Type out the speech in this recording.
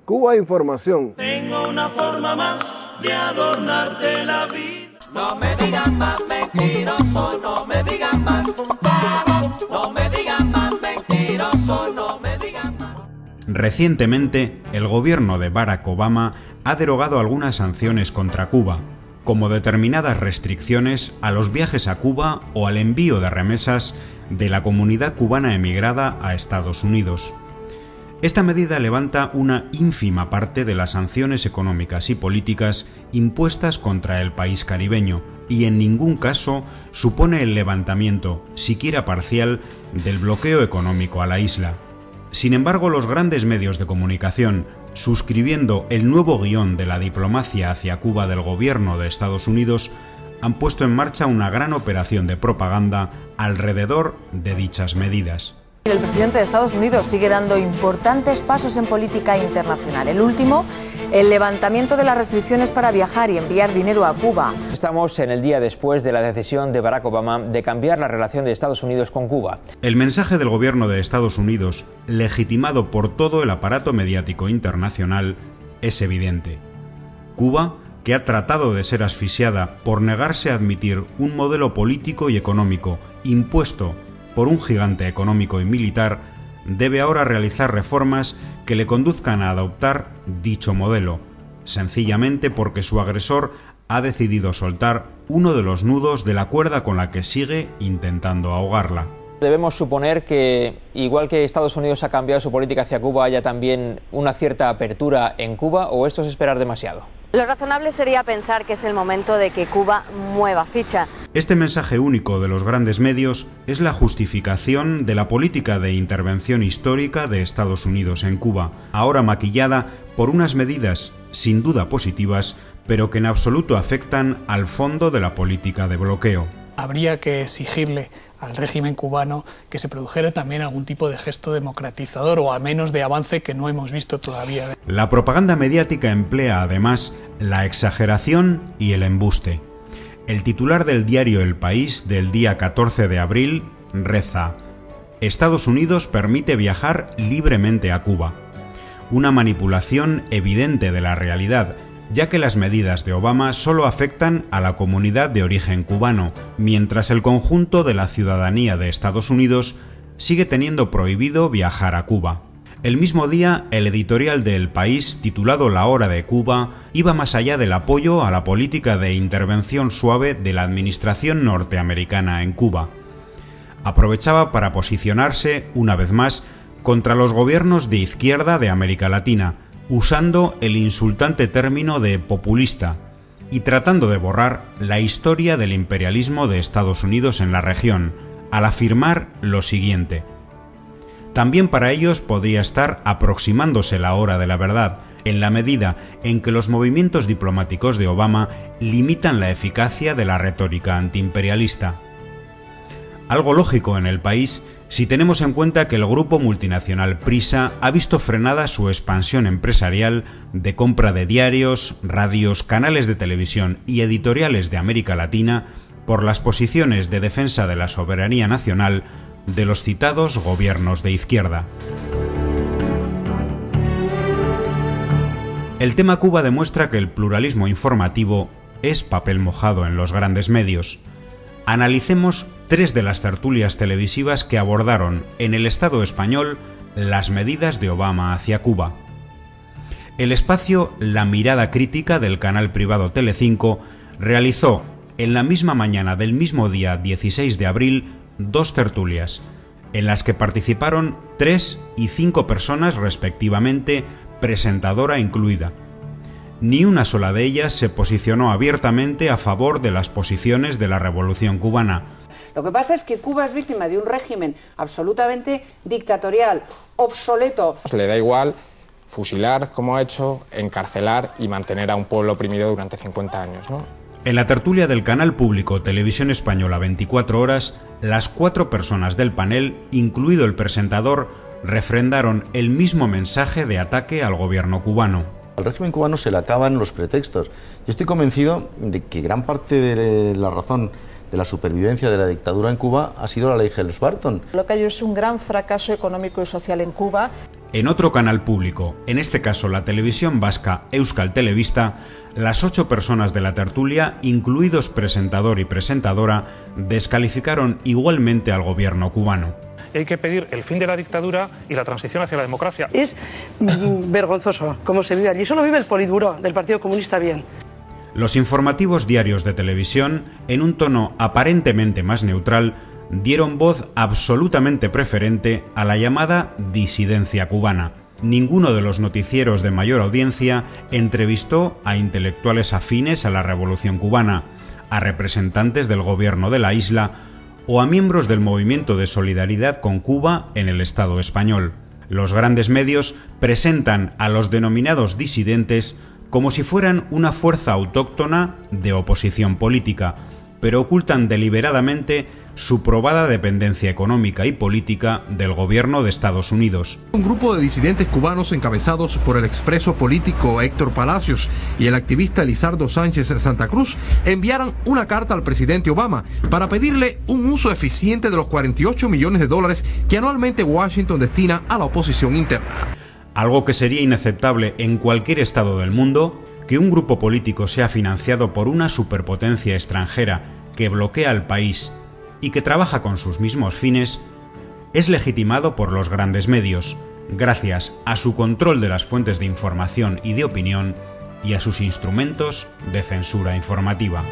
Cuba Información. Tengo una forma más de adornarte la vida. No me digan más mentiroso, no me digan más. No me digan más mentiroso, no me digan más. Recientemente, el gobierno de Barack Obama ha derogado algunas sanciones contra Cuba, como determinadas restricciones a los viajes a Cuba o al envío de remesas de la comunidad cubana emigrada a Estados Unidos. Esta medida levanta una ínfima parte de las sanciones económicas y políticas impuestas contra el país caribeño y en ningún caso supone el levantamiento, siquiera parcial, del bloqueo económico a la isla. Sin embargo, los grandes medios de comunicación, suscribiendo el nuevo guión de la diplomacia hacia Cuba del gobierno de Estados Unidos, han puesto en marcha una gran operación de propaganda alrededor de dichas medidas. El presidente de Estados Unidos sigue dando importantes pasos en política internacional. El último, el levantamiento de las restricciones para viajar y enviar dinero a Cuba. Estamos en el día después de la decisión de Barack Obama de cambiar la relación de Estados Unidos con Cuba. El mensaje del gobierno de Estados Unidos, legitimado por todo el aparato mediático internacional, es evidente. Cuba, que ha tratado de ser asfixiada por negarse a admitir un modelo político y económico impuesto por un gigante económico y militar, debe ahora realizar reformas que le conduzcan a adoptar dicho modelo, sencillamente porque su agresor ha decidido soltar uno de los nudos de la cuerda con la que sigue intentando ahogarla. Debemos suponer que, igual que Estados Unidos ha cambiado su política hacia Cuba, haya también una cierta apertura en Cuba, ¿o esto es esperar demasiado? Lo razonable sería pensar que es el momento de que Cuba mueva ficha. Este mensaje único de los grandes medios es la justificación de la política de intervención histórica de Estados Unidos en Cuba, ahora maquillada por unas medidas sin duda positivas, pero que en absoluto afectan al fondo de la política de bloqueo. Habría que exigirle al régimen cubano que se produjera también algún tipo de gesto democratizador o al menos de avance que no hemos visto todavía. La propaganda mediática emplea además la exageración y el embuste. El titular del diario El País del día 14 de abril reza: Estados Unidos permite viajar libremente a Cuba. Una manipulación evidente de la realidad, ya que las medidas de Obama solo afectan a la comunidad de origen cubano, mientras el conjunto de la ciudadanía de Estados Unidos sigue teniendo prohibido viajar a Cuba. El mismo día, el editorial de El País, titulado La Hora de Cuba, iba más allá del apoyo a la política de intervención suave de la administración norteamericana en Cuba. Aprovechaba para posicionarse, una vez más, contra los gobiernos de izquierda de América Latina, usando el insultante término de populista y tratando de borrar la historia del imperialismo de Estados Unidos en la región, al afirmar lo siguiente: también para ellos podría estar aproximándose la hora de la verdad, en la medida en que los movimientos diplomáticos de Obama limitan la eficacia de la retórica antiimperialista. Algo lógico en el país si tenemos en cuenta que el grupo multinacional Prisa ha visto frenada su expansión empresarial de compra de diarios, radios, canales de televisión y editoriales de América Latina por las posiciones de defensa de la soberanía nacional de los citados gobiernos de izquierda. El tema Cuba demuestra que el pluralismo informativo es papel mojado en los grandes medios. Analicemos 3 de las tertulias televisivas que abordaron en el Estado español las medidas de Obama hacia Cuba. El espacio La Mirada Crítica del canal privado Telecinco realizó en la misma mañana del mismo día 16 de abril 2 tertulias, en las que participaron 3 y 5 personas respectivamente, presentadora incluida. Ni una sola de ellas se posicionó abiertamente a favor de las posiciones de la Revolución cubana. Lo que pasa es que Cuba es víctima de un régimen absolutamente dictatorial, obsoleto. Le da igual fusilar, como ha hecho, encarcelar y mantener a un pueblo oprimido durante 50 años, ¿no? En la tertulia del canal público Televisión Española 24 horas, las 4 personas del panel, incluido el presentador, refrendaron el mismo mensaje de ataque al gobierno cubano. Al régimen cubano se le acaban los pretextos. Yo estoy convencido de que gran parte de la razón de la supervivencia de la dictadura en Cuba ha sido la ley Helms-Burton. Lo que hay es un gran fracaso económico y social en Cuba. En otro canal público, en este caso la televisión vasca Euskal Telebista, las 8 personas de la tertulia, incluidos presentador y presentadora, descalificaron igualmente al gobierno cubano. Hay que pedir el fin de la dictadura y la transición hacia la democracia. Es vergonzoso cómo se vive allí. Solo vive el Politburó del Partido Comunista bien. Los informativos diarios de televisión, en un tono aparentemente más neutral, dieron voz absolutamente preferente a la llamada disidencia cubana. Ninguno de los noticieros de mayor audiencia entrevistó a intelectuales afines a la Revolución cubana, a representantes del gobierno de la isla o a miembros del movimiento de solidaridad con Cuba en el Estado español. Los grandes medios presentan a los denominados disidentes como si fueran una fuerza autóctona de oposición política, pero ocultan deliberadamente su probada dependencia económica y política del gobierno de Estados Unidos. Un grupo de disidentes cubanos encabezados por el expreso político Héctor Palacios y el activista Elizardo Sánchez Santa Cruz enviaron una carta al presidente Obama para pedirle un uso eficiente de los 48 millones de dólares que anualmente Washington destina a la oposición interna. Algo que sería inaceptable en cualquier estado del mundo, que un grupo político sea financiado por una superpotencia extranjera que bloquea al país y que trabaja con sus mismos fines, es legitimado por los grandes medios, gracias a su control de las fuentes de información y de opinión y a sus instrumentos de censura informativa.